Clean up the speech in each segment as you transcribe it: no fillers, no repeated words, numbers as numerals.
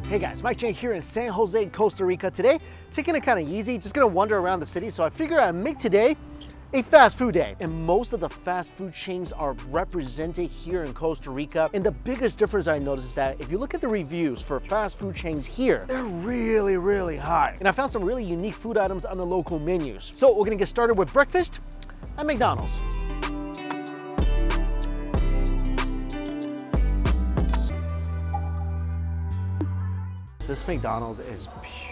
Hey guys, Mike Chang here in San Jose, Costa Rica. Today, taking it kind of easy, just gonna wander around the city. So I figured I'd make today a fast food day. And most of the fast food chains are represented here in Costa Rica. And the biggest difference I noticed is that if you look at the reviews for fast food chains here, they're really, really high. And I found some really unique food items on the local menus. So we're gonna get started with breakfast at McDonald's. This McDonald's is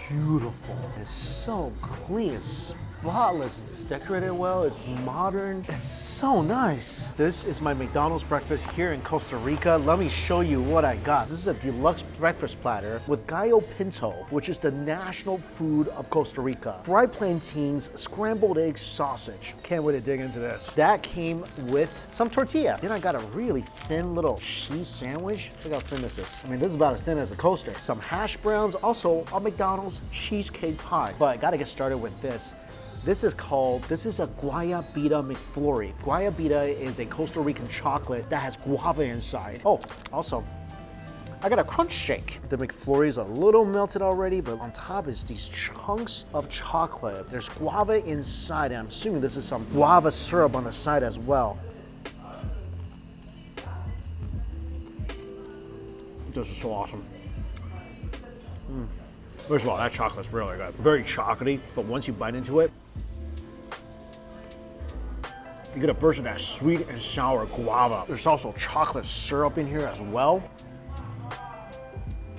beautiful. It's so clean, it's spotless, it's decorated well, it's modern, it's so nice. This is my McDonald's breakfast here in Costa Rica. Let me show you what I got. This is a deluxe breakfast platter with gallo pinto, which is the national food of Costa Rica. Fried plantains, scrambled egg sausage. Can't wait to dig into this. That came with some tortilla. Then I got a really thin little cheese sandwich. Look how thin this is. I mean, this is about as thin as a coaster. Some hash browns, also a McDonald's cheesecake pie. But I gotta get started with this. This is a guayabita McFlurry. Guayabita is a Costa Rican chocolate that has guava inside. Oh, also, I got a crunch shake. The McFlurry is a little melted already, but on top is these chunks of chocolate. There's guava inside, and I'm assuming this is some guava syrup on the side as well. This is so awesome. First of all, that chocolate's really good. Very chocolatey, but once you bite into it, you get a burst of that sweet and sour guava. There's also chocolate syrup in here as well.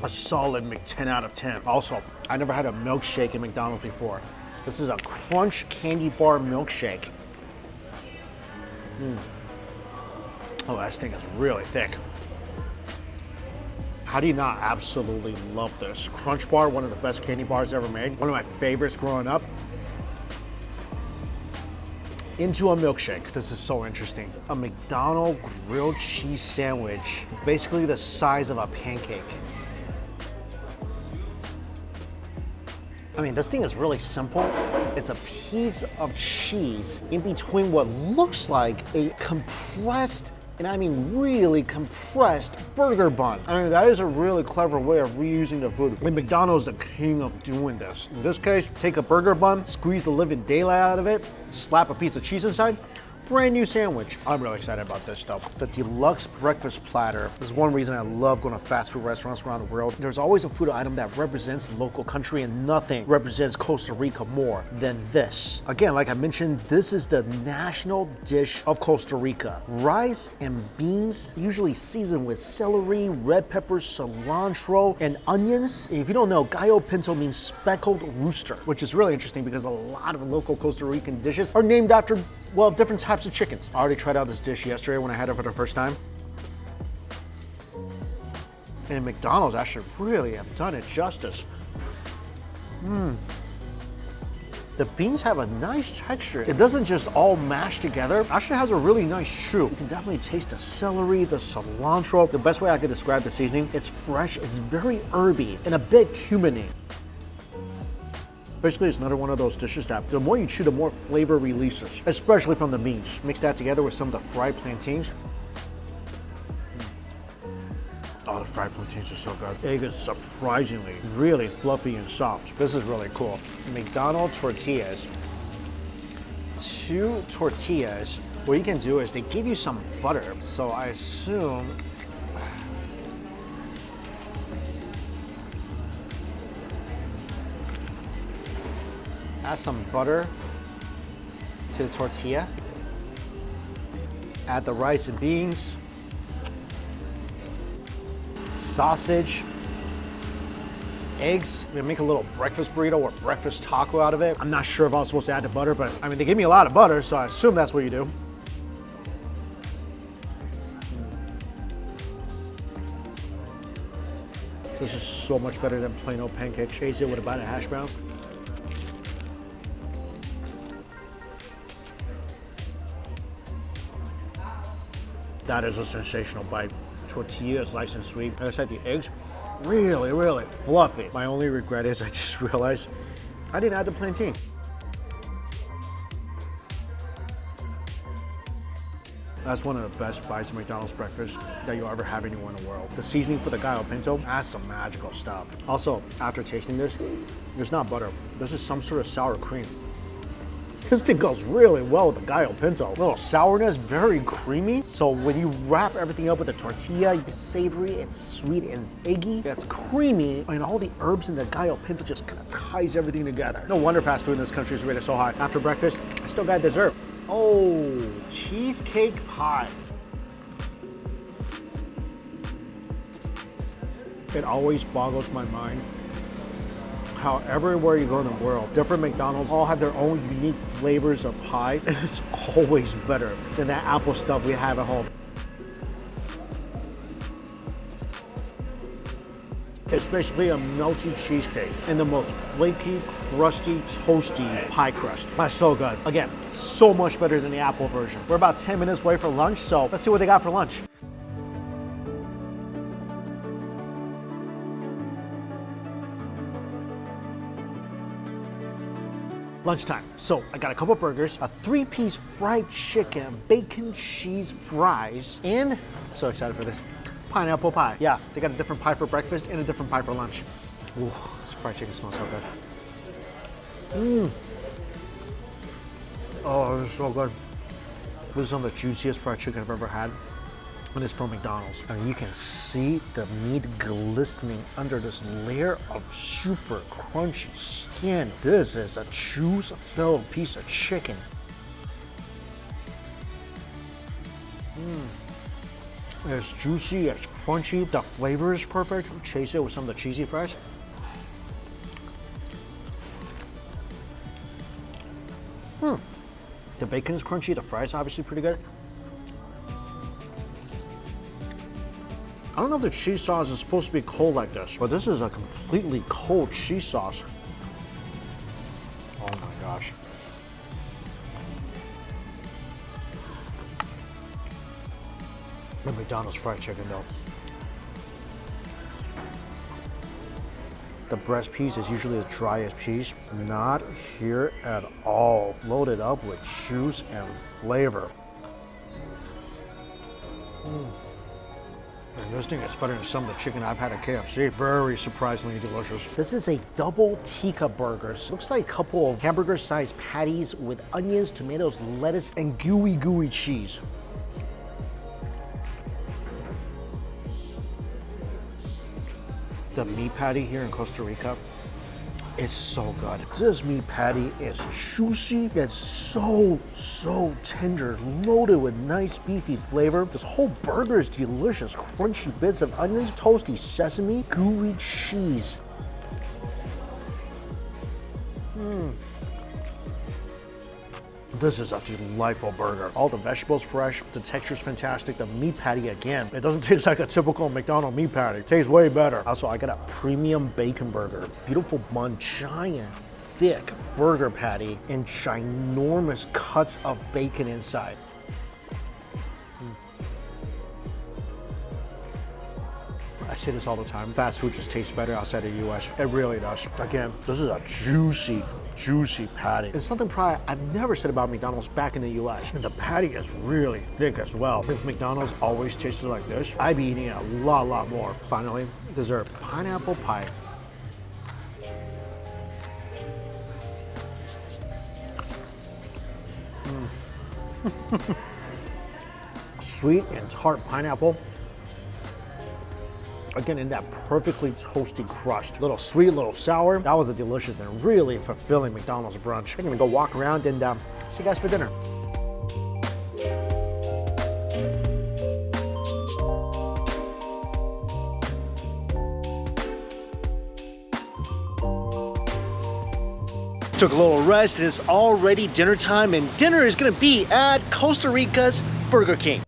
A solid 10 out of 10. Also, I never had a milkshake in McDonald's before. This is a crunch candy bar milkshake. Oh, that thing is really thick. How do you not absolutely love this? Crunch Bar, one of the best candy bars ever made. One of my favorites growing up. Into a milkshake. This is so interesting. A McDonald's grilled cheese sandwich, basically the size of a pancake. I mean, this thing is really simple. It's a piece of cheese in between what looks like a compressed, and I mean really compressed, burger bun. I mean, that is a really clever way of reusing the food. And McDonald's is the king of doing this. In this case, take a burger bun, squeeze the living daylight out of it, slap a piece of cheese inside, brand new sandwich. I'm really excited about this stuff. The deluxe breakfast platter is one reason I love going to fast food restaurants around the world. There's always a food item that represents the local country, and nothing represents Costa Rica more than this. Again, like I mentioned, this is the national dish of Costa Rica. Rice and beans, usually seasoned with celery, red peppers, cilantro, and onions. If you don't know, gallo pinto means speckled rooster, which is really interesting because a lot of local Costa Rican dishes are named after, well, different types of chickens. I already tried out this dish yesterday when I had it for the first time. And McDonald's actually really have done it justice. The beans have a nice texture. It doesn't just all mash together. It actually has a really nice chew. You can definitely taste the celery, the cilantro. The best way I could describe the seasoning, it's fresh, it's very herby, and a bit cuminy. Basically, it's another one of those dishes that the more you chew, the more flavor releases, especially from the beans. Mix that together with some of the fried plantains. Oh, the fried plantains are so good. Egg is surprisingly really fluffy and soft. This is really cool. McDonald's tortillas. 2 tortillas. What you can do is they give you some butter. So I assume add some butter to the tortilla. Add the rice and beans. Sausage. Eggs. I'm gonna make a little breakfast burrito or breakfast taco out of it. I'm not sure if I was supposed to add the butter, but I mean, they gave me a lot of butter, so I assume that's what you do. This is so much better than plain old pancakes. Chase it with a bite of hash browns. That is a sensational bite. Tortilla is nice and sweet. Like I said, the eggs, really, really fluffy. My only regret is I just realized I didn't add the plantain. That's one of the best bites of McDonald's breakfast that you'll ever have anywhere in the world. The seasoning for the gallo pinto, that's some magical stuff. Also, after tasting this, there's not butter. This is some sort of sour cream. This thing goes really well with the gallo pinto. A little sourness, very creamy. So when you wrap everything up with the tortilla, it's savory, it's sweet, it's eggy, it's creamy, and all the herbs in the gallo pinto just kind of ties everything together. No wonder fast food in this country is rated so high. After breakfast, I still got dessert. Oh, cheesecake pie. It always boggles my mind how everywhere you go in the world, different McDonald's all have their own unique flavors of pie, and it's always better than that apple stuff we have at home. It's basically a melty cheesecake in the most flaky, crusty, toasty pie crust. That's so good. Again, so much better than the apple version. We're about 10 minutes away for lunch, so let's see what they got for lunch. Lunchtime. So I got a couple burgers, a 3-piece fried chicken, bacon cheese fries, and I'm so excited for this, pineapple pie. Yeah, they got a different pie for breakfast and a different pie for lunch. Ooh, this fried chicken smells so good. Mmm. Oh, this is so good. This is some of the juiciest fried chicken I've ever had. And it's from McDonald's. And you can see the meat glistening under this layer of super crunchy skin. This is a juice-filled piece of chicken. It's juicy, it's crunchy, the flavor is perfect. Chase it with some of the cheesy fries. The bacon is crunchy, the fries are obviously pretty good. I don't know if the cheese sauce is supposed to be cold like this, but this is a completely cold cheese sauce. Oh my gosh. The McDonald's fried chicken though. The breast piece is usually the driest piece. Not here at all. Loaded up with juice and flavor. And this thing is better than some of the chicken I've had at KFC. Very surprisingly delicious. This is a double tikka burger. So looks like a couple of hamburger-sized patties with onions, tomatoes, lettuce, and gooey cheese. The meat patty here in Costa Rica, it's so good. This meat patty is juicy. It's so tender, loaded with nice beefy flavor. This whole burger is delicious. Crunchy bits of onions, toasty sesame, gooey cheese. This is a delightful burger. All the vegetables fresh, the texture's fantastic. The meat patty, again, it doesn't taste like a typical McDonald's meat patty. It tastes way better. Also, I got a premium bacon burger. Beautiful bun, giant, thick burger patty, and ginormous cuts of bacon inside. I say this all the time. Fast food just tastes better outside the US. It really does. Again, this is a juicy patty. It's something probably I've never said about McDonald's back in the US. And the patty is really thick as well. If McDonald's always tasted like this, I'd be eating a lot more. Finally, dessert, pineapple pie. Sweet and tart pineapple. Again, in that perfectly toasty crust. Little sweet, little sour. That was a delicious and really fulfilling McDonald's brunch. I'm gonna go walk around and see you guys for dinner. Took a little rest, and it's already dinner time, and dinner is gonna be at Costa Rica's Burger King.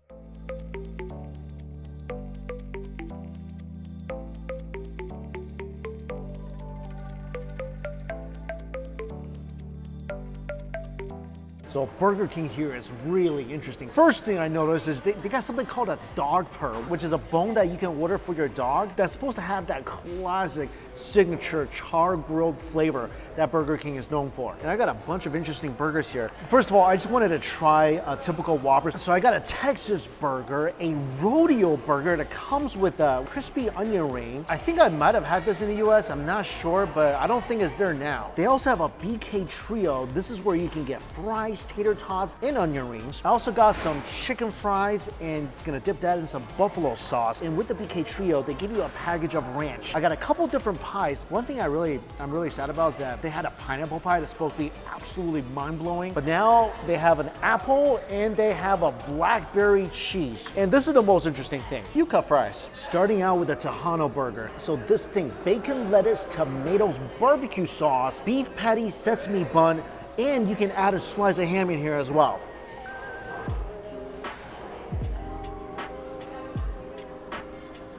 So Burger King here is really interesting. First thing I noticed is they got something called a dog purr, which is a bone that you can order for your dog that's supposed to have that classic signature char grilled flavor that Burger King is known for. And I got a bunch of interesting burgers here. First of all, I just wanted to try a typical Whopper. So I got a Texas burger, a rodeo burger that comes with a crispy onion ring. I think I might have had this in the US, I'm not sure, but I don't think it's there now. They also have a BK Trio. This is where you can get fries, tater tots, and onion rings. I also got some chicken fries and gonna dip that in some buffalo sauce. And with the BK Trio, they give you a package of ranch. I got a couple different pies. One thing I'm really sad about is that they had a pineapple pie that's supposed to be absolutely mind-blowing, but now they have an apple and they have a blackberry cheese. And this is the most interesting thing. Yuca fries. Starting out with a Tejano burger. So this thing, bacon, lettuce, tomatoes, barbecue sauce, beef patty, sesame bun, and you can add a slice of ham in here as well.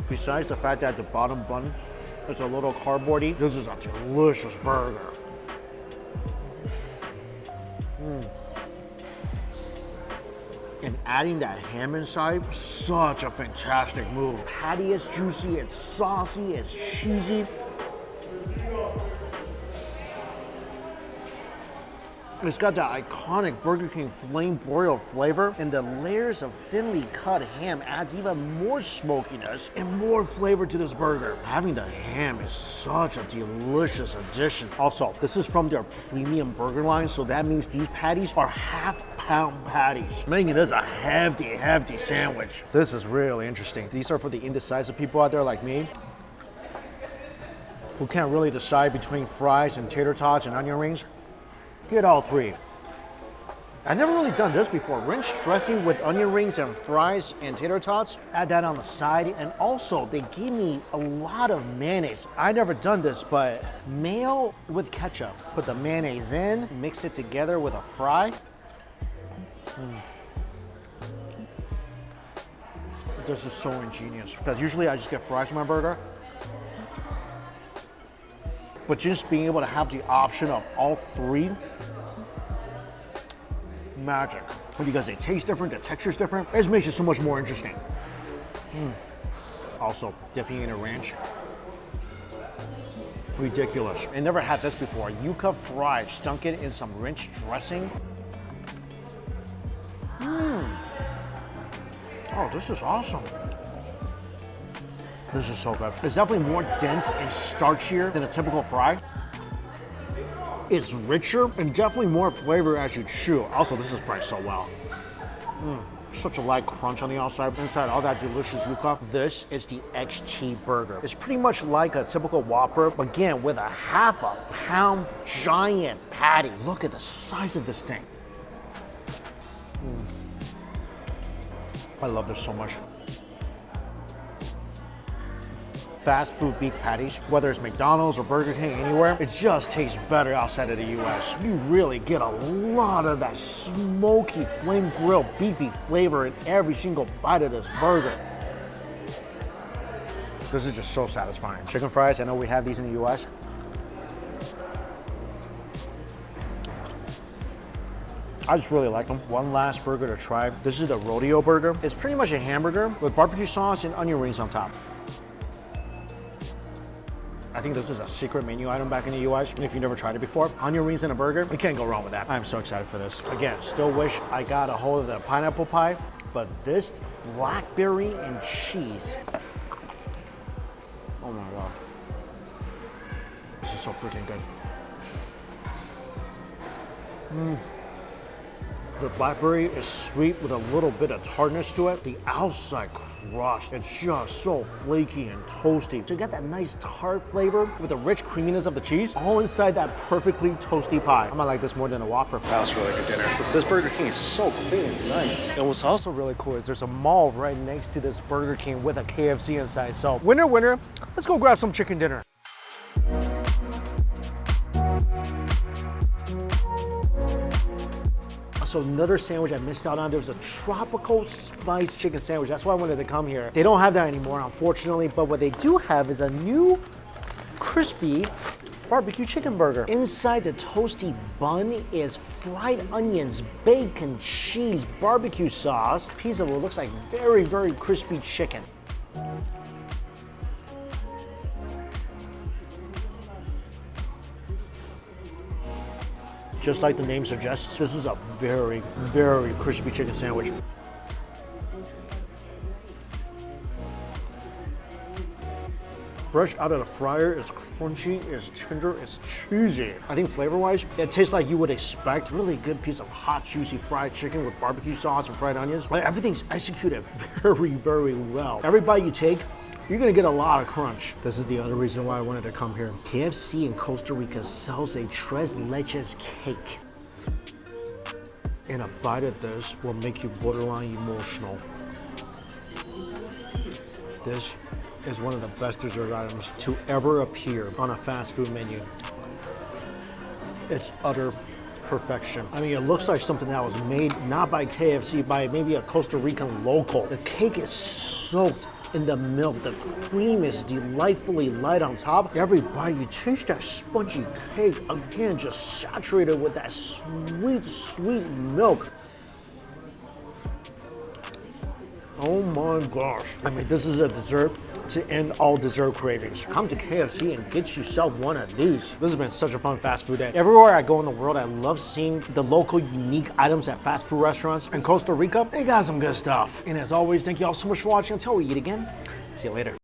Besides the fact that the bottom bun is a little cardboardy, this is a delicious burger. And adding that ham inside, such a fantastic move. Patty is juicy, it's saucy, it's cheesy. It's got that iconic Burger King flame broiled flavor, and the layers of thinly cut ham adds even more smokiness and more flavor to this burger. Having the ham is such a delicious addition. Also, this is from their premium burger line, so that means these patties are half-pound patties, making this a hefty sandwich. This is really interesting. These are for the indecisive people out there like me, who can't really decide between fries and tater tots and onion rings. Get all three. I've never really done this before. Ranch dressing with onion rings and fries and tater tots. Add that on the side, and also they gave me a lot of mayonnaise. I've never done this, but mayo with ketchup. Put the mayonnaise in, mix it together with a fry. This is so ingenious, because usually I just get fries for my burger. But just being able to have the option of all three, magic. Because they taste different, the texture's different, it just makes it so much more interesting. Also, dipping in a ranch. Ridiculous. I never had this before. Yuca fries, stunk it in some ranch dressing. Oh, this is awesome. This is so good. It's definitely more dense and starchier than a typical fry. It's richer and definitely more flavor as you chew. Also, this is priced so well. Such a light crunch on the outside. Inside, all that delicious yuca. This is the XT burger. It's pretty much like a typical Whopper, again, with a half-a-pound giant patty. Look at the size of this thing. I love this so much. Fast food beef patties, whether it's McDonald's or Burger King, anywhere, it just tastes better outside of the US. You really get a lot of that smoky, flame grilled, beefy flavor in every single bite of this burger. This is just so satisfying. Chicken fries, I know we have these in the US. I just really like them. One last burger to try. This is the rodeo burger. It's pretty much a hamburger with barbecue sauce and onion rings on top. I think this is a secret menu item back in the US. And if you've never tried it before, onion rings in a burger, you can't go wrong with that. I'm so excited for this. Again, still wish I got a hold of the pineapple pie, but this blackberry and cheese. Oh my God. This is so freaking good. The blackberry is sweet with a little bit of tartness to it. The outside crust, it's just so flaky and toasty. So you got that nice tart flavor with the rich creaminess of the cheese, all inside that perfectly toasty pie. I might like this more than a Whopper. That was really good dinner. But this Burger King is so clean and nice. And what's also really cool is there's a mall right next to this Burger King with a KFC inside. So winner, winner, let's go grab some chicken dinner. So another sandwich I missed out on, there was a tropical spice chicken sandwich. That's why I wanted to come here. They don't have that anymore, unfortunately, but what they do have is a new crispy barbecue chicken burger. Inside the toasty bun is fried onions, bacon, cheese, barbecue sauce, a piece of what looks like very, very crispy chicken. Just like the name suggests, this is a very, very crispy chicken sandwich. Fresh out of the fryer, it's crunchy, it's tender, it's cheesy. I think flavor-wise, it tastes like you would expect. Really good piece of hot, juicy fried chicken with barbecue sauce and fried onions. Like, everything's executed very, very well. Every bite you take, you're gonna get a lot of crunch. This is the other reason why I wanted to come here. KFC in Costa Rica sells a tres leches cake. And a bite of this will make you borderline emotional. This is one of the best dessert items to ever appear on a fast food menu. It's utter perfection. I mean, it looks like something that was made not by KFC, by maybe a Costa Rican local. The cake is soaked in the milk. The cream is delightfully light on top. Every bite you taste that spongy cake, again, just saturated with that sweet, sweet milk. Oh my gosh. I mean, this is a dessert to end all dessert cravings. Come to KFC and get yourself one of these. This has been such a fun fast food day. Everywhere I go in the world, I love seeing the local unique items at fast food restaurants. In Costa Rica, they got some good stuff. And as always, thank you all so much for watching. Until we eat again, see you later.